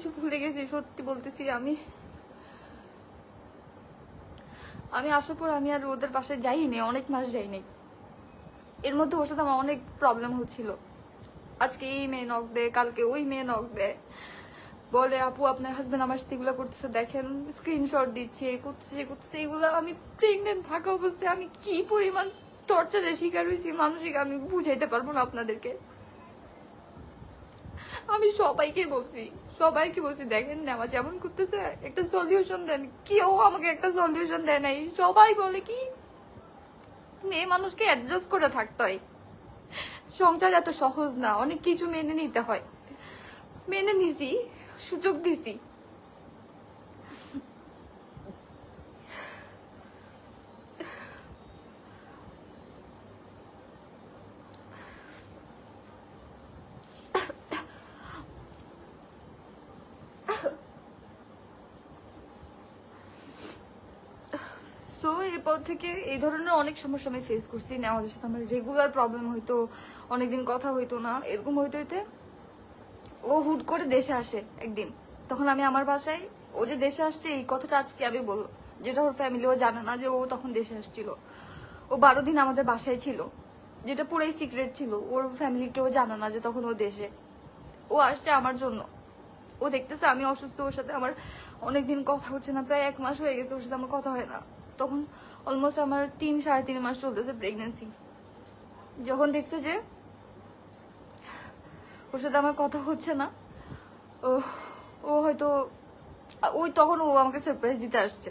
কিছু ভুলে গেছি, সত্যি বলতেছি। আমি আসার পর আমি আর ওদের বাসায় যাইনি, অনেক মাস যাইনি। এর মধ্যে ওর সাথে আমার অনেক প্রবলেম হচ্ছিল। আজকে এই মেয়ে নক দেয়, কালকে ওই মেয়ে নক দেয়, বলে আপু আপনার হাজবেন্ড আমার সাথে এগুলো করতেছে, দেখেন স্ক্রিনশট দিচ্ছে, করতেছে এগুলো। আমি প্রেগনেন্ট থাকা অবস্থায় আমি কি পরিমাণ টর্চারের শিকার হয়েছি মানসিক, আমি বুঝাইতে পারবো না আপনাদেরকে। আমি সবাইকে বলছি দেখেন নেওয়া যেমন করতেছে, একটা সলিউশন দেন। কেউ আমাকে একটা সলিউশন দেয় নাই। সবাই বলে কি মেয়ে মানুষকে অ্যাডজাস্ট করে থাকতে হয়, সংসার এত সহজ না, অনেক কিছু মেনে নিতে হয়। মেনে নিছি, সুযোগ দিছি। সো এরপর থেকে এই ধরনের অনেক সমস্যা আমি ফেস করছি। নেওয়াজের সাথে আমার রেগুলার প্রবলেম হইতো, অনেকদিন কথা হইতো না। এরকম হইতে হইতে ও হুট করে দেশে আসে একদিন। তখন আমি আমার বাসায়, ও যে দেশে আসছে এই কথাটা আজকে আমি বলবো, যেটা ওর ফ্যামিলিও জানে না যে ও তখন দেশে আসছিল। ও 12 দিন আমাদের বাসায় ছিল, যেটা পুরাই সিক্রেট ছিল। ওর ফ্যামিলির কেউ জানে না যে তখন ও দেশে। ও আসছে আমার জন্য। ও দেখতেছে আমি অসুস্থ, ওর সাথে আমার অনেকদিন কথা হচ্ছে না, প্রায় 1 মাস হয়ে গেছে ওর সাথে আমার কথা হয় না। তখন অলমোস্ট আমার 3-3.5 মাস চলতেছে প্রেগনেন্সি। যখন দেখছে যে ওর সাথে আমার কথা হচ্ছে না, ও ও হয়তো তখন ও আমাকে সারপ্রাইজ দিতে আসছে।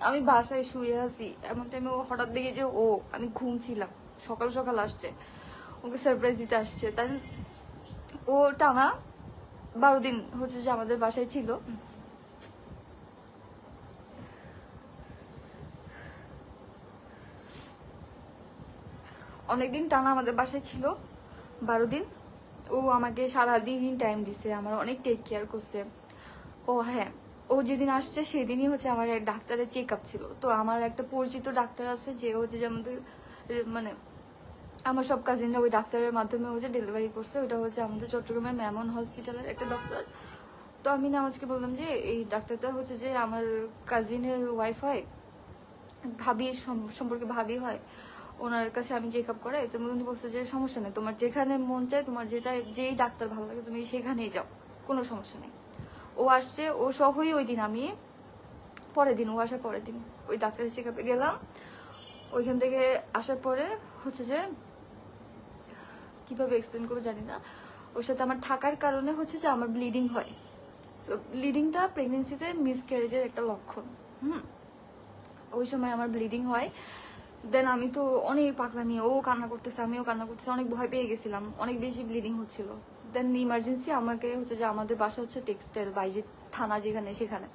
আমি বাসায় শুয়ে আছি, এমন টাইমে ও হঠাৎ দেখে যে আমি ঘুমছিলাম, সকাল সকাল আসছে, ওকে সারপ্রাইজ দিতে আসছে। তাই ও টানা 12 দিন হচ্ছে যে আমাদের বাসায় ছিল। অনেকদিন টানা আমাদের বাসায় ছিল, 12 দিন। ও আমাকে সারাদিন টাইম দিছে, আমার অনেক টেক কেয়ার করছে। ও হ্যাঁ, ও যেদিন আসছে সেদিনই হচ্ছে আমার এক ডাক্তারের চেক আপ ছিল। তো আমার একটা পরিচিত ডাক্তার আছে, যে হচ্ছে যে আমাদের মানে আমার সব কাজিনরা ওই ডাক্তারের মাধ্যমে হচ্ছে ডেলিভারি করছে। ওটা হচ্ছে আমাদের চট্টগ্রামের মেমন হসপিটালের একটা ডক্টর। তো আমি নামাজকে বললাম যে এই ডাক্তারটা হচ্ছে যে আমার কাজিনের ওয়াইফ হয়, ভাবি সম্পর্কে ভাবি হয়, ওনার কাছে আমি চেক আপ করাই। তো উনি বলছে যে সমস্যা নেই, তোমার যেখানে মন চায়, তোমার যেই ডাক্তার ভালো লাগে তুমি সেখানেই যাও, কোনো সমস্যা নেই। ও আসছে, ও সহই ওই দিন আমি ও আসার পরের দিন ওই ডাক্তারের চেক আপে গেলাম। ওইখান থেকে আসার পরে হচ্ছে যে কিভাবে এক্সপ্লেন করবো জানি না, ওর সাথে আমার থাকার কারণে হচ্ছে যে আমার ব্লিডিং হয়। তো ব্লিডিংটা প্রেগনেন্সিতে মিসক্যারেজের একটা লক্ষণ। ওই সময় আমার ব্লিডিং হয়। দেন আমি তো অনেক পাগলামি, ও কান্না করতেছে, আমিও কান্না করতেছি, অনেক ভয় পেয়ে গেছিলাম, অনেক বেশি ব্লিডিং হচ্ছিল। দেন ইমার্জেন্সি আমাকে হচ্ছে যে, আমাদের বাসা হচ্ছে টেক্সটাইল বাইজে থানা যেখানে, সেখানে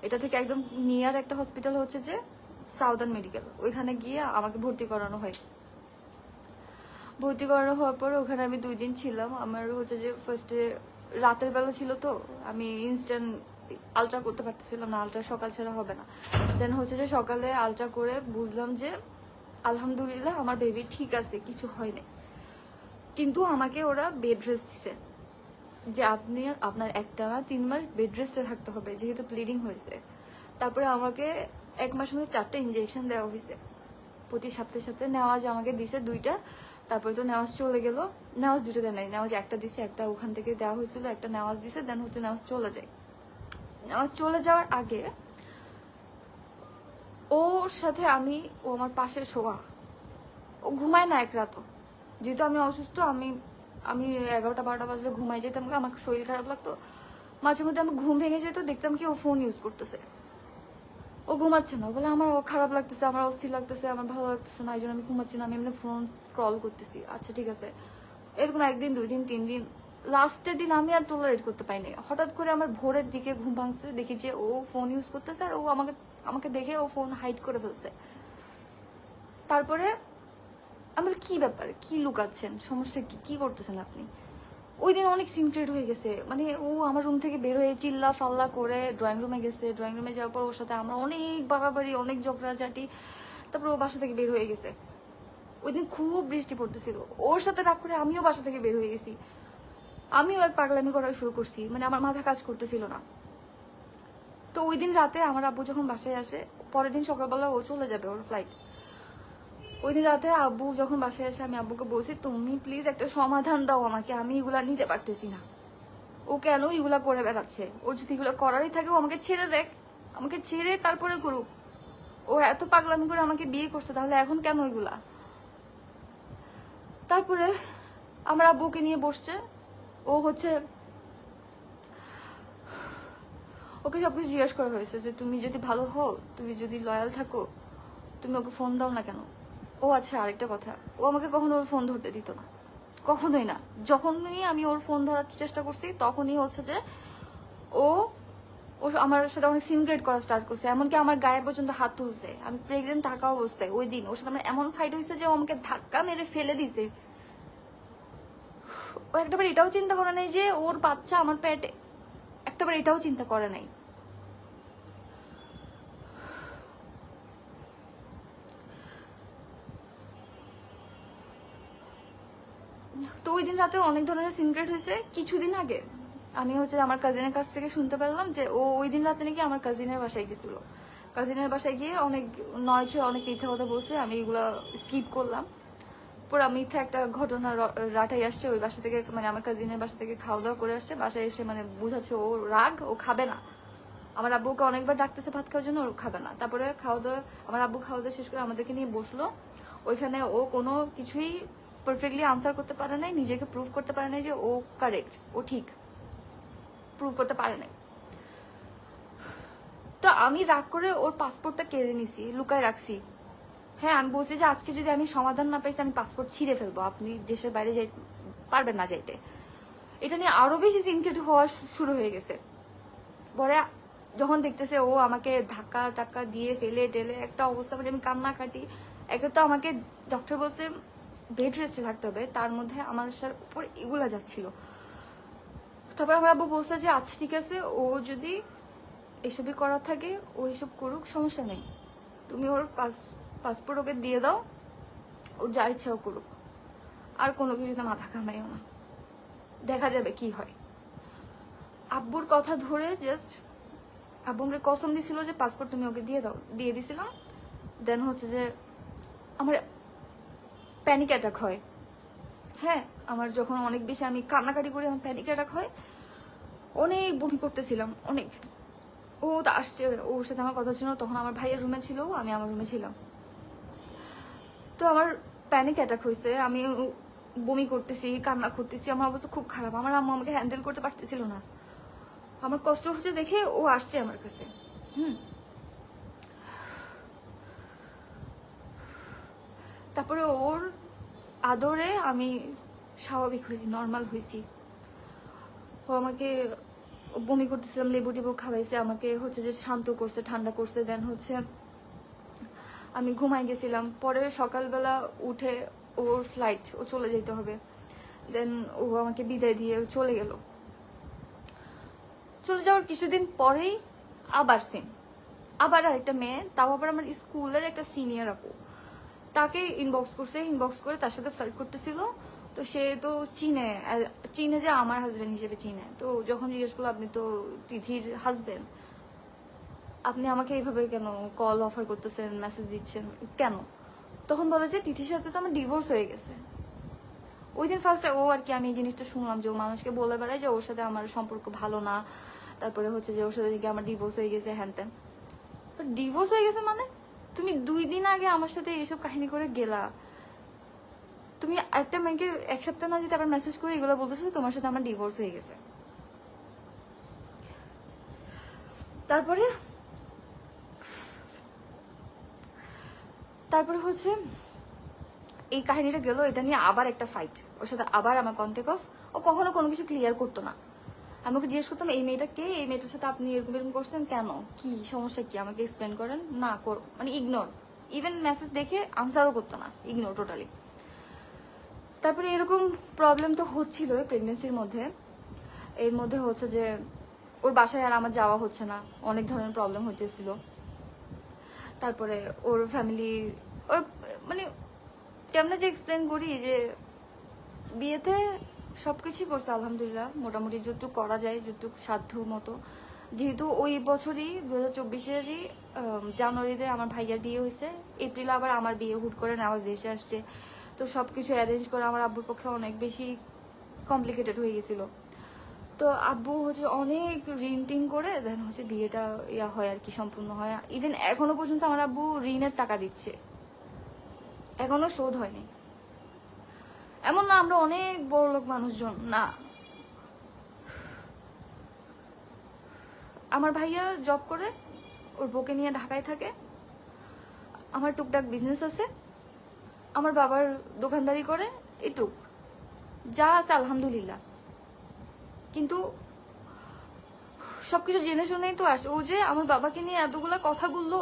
এটা থেকে একদম নিয়ার একটা হসপিটাল হচ্ছে যে সাউদার্ন মেডিকেল, ওইখানে গিয়ে আমাকে ভর্তি করানো হয়। ভর্তি করানো হওয়ার পর ওখানে আমি 2 দিন ছিলাম। আমার হচ্ছে যে ফার্স্টে রাতের বেলা ছিল, তো আমি ইনস্ট্যান্ট আলট্রা করতে পারতেছিলাম না, আলট্রা সকাল ছাড়া হবে না। দেন হচ্ছে যে সকালে আলট্রা করে বুঝলাম যে আলহামদুলিল্লাহ আমার বেবি ঠিক আছে, কিছু হয়নি। কিন্তু আমাকে ওরা বেড রেস্ট দিছে, যে আপনি আপনার একটানা 3 মাস বেড রেস্টে থাকতে হবে, যেহেতু ব্লিডিং হয়েছে। তারপরে আমাকে 1 মাস মধ্যে 4টা ইঞ্জেকশন দেওয়া হয়েছে, প্রতি সপ্তাহে সপ্তাহে। নেওয়াজ আমাকে দিছে 2টা। তারপরে তো নেওয়াজ চলে গেল। নেওয়াজ 2টা দেয় নাই, নেওয়াজ একটা দিছে, একটা ওখান থেকে দেওয়া হয়েছিল, একটা নেওয়াজ দিছে। দেন হচ্ছে নেওয়াজ চলে যায়। নেওয়াজ চলে যাওয়ার আগে ওর সাথে ও আমার পাশে শোয়া, ও ঘুমায় না এক রাতও। যেহেতু আমি অসুস্থ, আমি আমি 11টা-12টা বাজলে ঘুমাই যেতাম, আমার শরীর খারাপ লাগতো। মাঝে মধ্যে আমার ঘুম ভেঙে যেত, দেখতাম কি ও ফোন ইউজ করতেছে। ও ঘুমাচ্ছে না, বলে আমার খারাপ লাগতেছে, আমার অস্থির লাগতেছে, আমার ভালো লাগতেছে না, এই জন্য আমি ঘুমাচ্ছি না, আমি এমনি ফোন স্ক্রল করতেছি। আচ্ছা ঠিক আছে। এরকম 1 দিন 2 দিন 3 দিন, লাস্টের দিন আমি আর টলারেট করতে পাইনি। হঠাৎ করে আমার ভোরের দিকে ঘুম ভাঙছে, দেখি যে ও ফোন ইউজ করতেছে, আর ও আমাকে দেখে ও ফোন হাইড করে ফেলছে। তারপরে আমি বলি, কি ব্যাপার, কি লুকাচ্ছেন, সমস্যা কি, কি করতেছেন আপনি? ওই দিন অনেক সিনক্রেট হয়ে গেছে, মানে ও আমার রুম থেকে বের হয়ে চিল্লা ফাল্লা করে ড্রয়িং রুমে গেছে। ড্রয়িং রুমে যাওয়ার পর ওর সাথে আমরা অনেক বাড়াবাড়ি, অনেক ঝগড়াঝাটি। তারপর ও বাসা থেকে বের হয়ে গেছে। ওই দিন খুব বৃষ্টি পড়তেছিল, ওর সাথে রাগ করে আমিও বাসা থেকে বের হয়ে গেছি। আমিও এক পাগলামি করা শুরু করছি, মানে আমার মাথা কাজ করতেছিল না। তো ওই দিন রাতে আমার আব্বু যখন বাসায় আসে, পরের দিন সকালবেলা ও চলে যাবে, ওর ফ্লাইট। ওই দিন রাতে আব্বু যখন বাসায় আসে, আমি আব্বুকে বলছি তুমি প্লিজ একটা সমাধান দাও আমাকে, আমি এগুলা নিতে পারতেছি না। ও কেন এগুলা করে বেড়াচ্ছে? ও যদি এগুলো করারই থাকে ও আমাকে ছেড়ে দেখ, আমাকে ছেড়ে তারপরে করুক। ও এত পাগলামি করে আমাকে বিয়ে করছে, তাহলে এখন কেন ওইগুলা? তারপরে আমার আব্বুকে নিয়ে বসছে, ও হচ্ছে ওকে সবকিছু জিজ্ঞেস করা হয়েছে যে তুমি যদি ভালো হও, তুমি যদি লয়াল থাকো, তুমি ওকে ফোন দাও না কেন? ও আচ্ছা, আরেকটা কথা, ও আমাকে কখনো ওর ফোন ধরতে দিত না, কখনোই না। যখনই আমি ওর ফোন ধরার চেষ্টা করছি তখনই হচ্ছে যে ও ও আমার সাথে অনেক সিনক্রেট করা স্টার্ট করছে, এমনকি আমার গায়ে পর্যন্ত হাত তুলছে। আমি প্রেগনেন্ট থাকা অবস্থায় ওই দিন ওর সাথে আমার এমন ফাইট হয়েছে যে ও আমাকে ধাক্কা মেরে ফেলে দিছে। ও একটাবার এটাও চিন্তা করে নাই যে ওর বাচ্চা আমার পেটে, একটাবার এটাও চিন্তা করে নাই। তো ওই দিন রাতে অনেক ধরনের সিনক্রেট হয়েছে। কিছুদিন আগে আমি হচ্ছে আমার কাজিনের কাছ থেকে শুনতে পেলাম যে ও ওই দিন রাতে নাকি আমার কাজিনের বাসায় গেছিল। কাজিনের বাসায় গিয়ে অনেক নয় ছয় অনেক মিথ্যা কথা বলছে, আমি এগুলা স্কিপ করলাম। পুরো মিথ্যা একটা ঘটনা রাটাই আসছে ওই বাসা থেকে, মানে আমার কাজিনের বাসা থেকে খাওয়া দাওয়া করে আসছে, বাসায় এসে মানে বুঝাচ্ছে ও রাগ, ও খাবে না। আমার আব্বুকে অনেকবার ডাকতেছে ভাত খাওয়ার জন্য, ও খাবে না। তারপরে খাওয়া দাওয়া, আমার আব্বু খাওয়া দাওয়া শেষ করে আমাদেরকে নিয়ে বসলো। ওইখানে ও কোনো কিছুই পারফেক্টলি আনসার করতে পারে নাই, নিজেকে প্রুভ করতে পারে নাই যে ও কারেক্ট, ও ঠিক প্রুভ করতে পারে নাই। তো আমি রাগ করে ওর পাসপোর্টটা কেড়ে নিছি, লুকায় রাখছি। হ্যাঁ, আমি বলছি যে আজকে যদি আমি সমাধান না পাইছি আমি পাসপোর্ট ছিঁড়ে ফেলবো, আপনি দেশের বাইরে যাই পারবেন না যাইতে। এটা নিয়ে আরো বেশি সিনক্রেট হওয়া শুরু হয়ে গেছে। পরে যখন দেখতেছে ও আমাকে ধাক্কা টাক্কা দিয়ে ফেলে টেলে একটা অবস্থা, মানে আমি কান্না কাটি। একে তো আমাকে ডক্টর বলছে বেড রেস্টে থাকতে হবে, তার মধ্যে আমার উপর এগুলা যাচ্ছিল। তারপর আমার আব্বু বলছে যে আচ্ছা ঠিক আছে, ও যদি এসবই করার থাকে ও এসব করুক, সমস্যা নেই, তুমি ওর পাসপোর্ট ওকে দিয়ে দাও, ওর যা ইচ্ছা ও করুক, আর কোনো কিছুতে মাথা ঘামাইও না, দেখা যাবে কি হয়। আব্বুর কথা ধরে জাস্ট আব্বুকে কসম দিছিল যে পাসপোর্ট তুমি ওকে দিয়ে দাও, দিয়ে দিছিলাম। দেন হচ্ছে যে আমার প্যানিক অ্যাটাক হয়। হ্যাঁ, আমার যখন অনেক বেশি আমি কান্নাকাটি করি আমার প্যানিক অ্যাটাক হয়, অনেক বমি করতেছিলাম অনেক। ও তো আসছে, ওর সাথে আমার কথা ছিল, তখন আমার ভাইয়ের রুমে ছিল, আমি আমার রুমে ছিলাম। তো আমার প্যানিক অ্যাটাক হয়েছে, আমি বমি করতেছি, কান্না করতেছি, আমার অবস্থা খুব খারাপ। আমার আম্মু আমাকে হ্যান্ডেল করতে পারতেছিল না, আমার কষ্ট হচ্ছে দেখে ও আসছে আমার কাছে। তারপরে ওর আদরে আমি স্বাভাবিক হয়েছি, নর্মাল হয়েছি। ও আমাকে বমি করতেছিলাম, লেবু টেবু খাওয়াইছে, আমাকে হচ্ছে যে শান্ত করছে, ঠান্ডা করছে। দেন হচ্ছে আমি ঘুমাই গেছিলাম। পরে সকালবেলা উঠে ওর ফ্লাইট, ও চলে যেতে হবে। দেন ও আমাকে বিদায় দিয়ে চলে গেল। চলে যাওয়ার কিছুদিন পরেই আবার সেম, আবার আরেকটা মেয়ে, তাও আবার আমার স্কুলের একটা সিনিয়র আপু, তাকে ইনবক্স করছে। ইনবক্স করে তার সাথে ফ্লার্ট করতেছিল। তো সে তো চিনে যে আমার হাজবেন্ড হিসেবে চিনে। তো যখন জিজ্ঞেস করলো আপনি তো তিথির হাজবেন্ড, আপনি আমাকে এইভাবে কেন কল অফার করতেছেন, মেসেজ দিচ্ছেন কেন? তখন বলে যে তিথির সাথে তো আমার ডিভোর্স হয়ে গেছে। ওই দিন ফার্স্ট ও আর কি, আমি এই জিনিসটা শুনলাম যে ও মানুষকে বলে বেড়ায় যে ওর সাথে আমার সম্পর্ক ভালো না, তারপরে হচ্ছে যে ওর সাথে আমার ডিভোর্স হয়ে গেছে, হ্যান ত্যান। ডিভোর্স হয়ে গেছে মানে? তুমি 2 দিন আগে আমার সাথে এইসব কাহিনী করে গেলা, তুমি একটা মেয়েকে এক সপ্তাহ না যেতে আবার মেসেজ করে এগুলো বলতেছো তোমার সাথে আমার ডিভোর্স হয়ে গেছে। তারপরে হচ্ছে এই কাহিনীটা গেল, এটা নিয়ে আবার একটা ফাইট, ওর সাথে আবার আমার কন্ট্যাক্ট অফ। ও কখনো কোনো কিছু ক্লিয়ার করতো না। আমি ওকে জিজ্ঞেস করতাম এই মেয়েটা কে, এই মেয়েটার সাথে আপনি এরকম এরকম করছেন কেন, কি সমস্যা, কি আমাকে এক্সপ্লেন করেন না, মানে ইগনোর। ইভেন মেসেজ দেখে আনসারও করতো না, ইগনোর টোটালি। তারপরে এরকম প্রবলেম তো হচ্ছিল প্রেগনেন্সির মধ্যে। এর মধ্যে হচ্ছে যে ওর বাসায় আর আমার যাওয়া হচ্ছে না, অনেক ধরনের প্রবলেম হইতেছিল। তারপরে ওর ফ্যামিলি, ওর মানে কেমনে যে এক্সপ্লেন করি, যে বিয়েতে সবকিছুই করছে আলহামদুলিল্লাহ, মোটামুটি যতটুকু করা যায়, যতটুকু সাধ্য মতো। যেহেতু ওই বছরই 2024-এরই জানুয়ারিতে আমার ভাইয়ার বিয়ে হয়েছে, এপ্রিলে আবার আমার বিয়ে হুট করে নেওয়া দেশে আসছে। তো সবকিছু অ্যারেঞ্জ করে আমার আব্বুর পক্ষে অনেক বেশি কমপ্লিকেটেড হয়ে গেছিল। তো আব্বু হচ্ছে অনেক ঋণ টিন করে দেন হচ্ছে বিয়েটা ইয়া হয় আর কি, সম্পূর্ণ হয়। ইভেন এখনো পর্যন্ত আমার আব্বু ঋণের টাকা দিচ্ছে, এখনো শোধ হয়নি। এমন না আমরা অনেক বড় লোক মানুষজন, না। আমার ভাইয়া জব করে, ওর বউকে নিয়ে ঢাকায় থাকে। আমার টুকটাক বিজনেস আছে, আমার বাবার দোকানদারি করে, এটুক যা আছে আলহামদুলিল্লাহ। কিন্তু সবকিছু জেনে শুনেই তো আসে। ও যে আমার বাবাকে নিয়ে এতগুলা কথা বললো,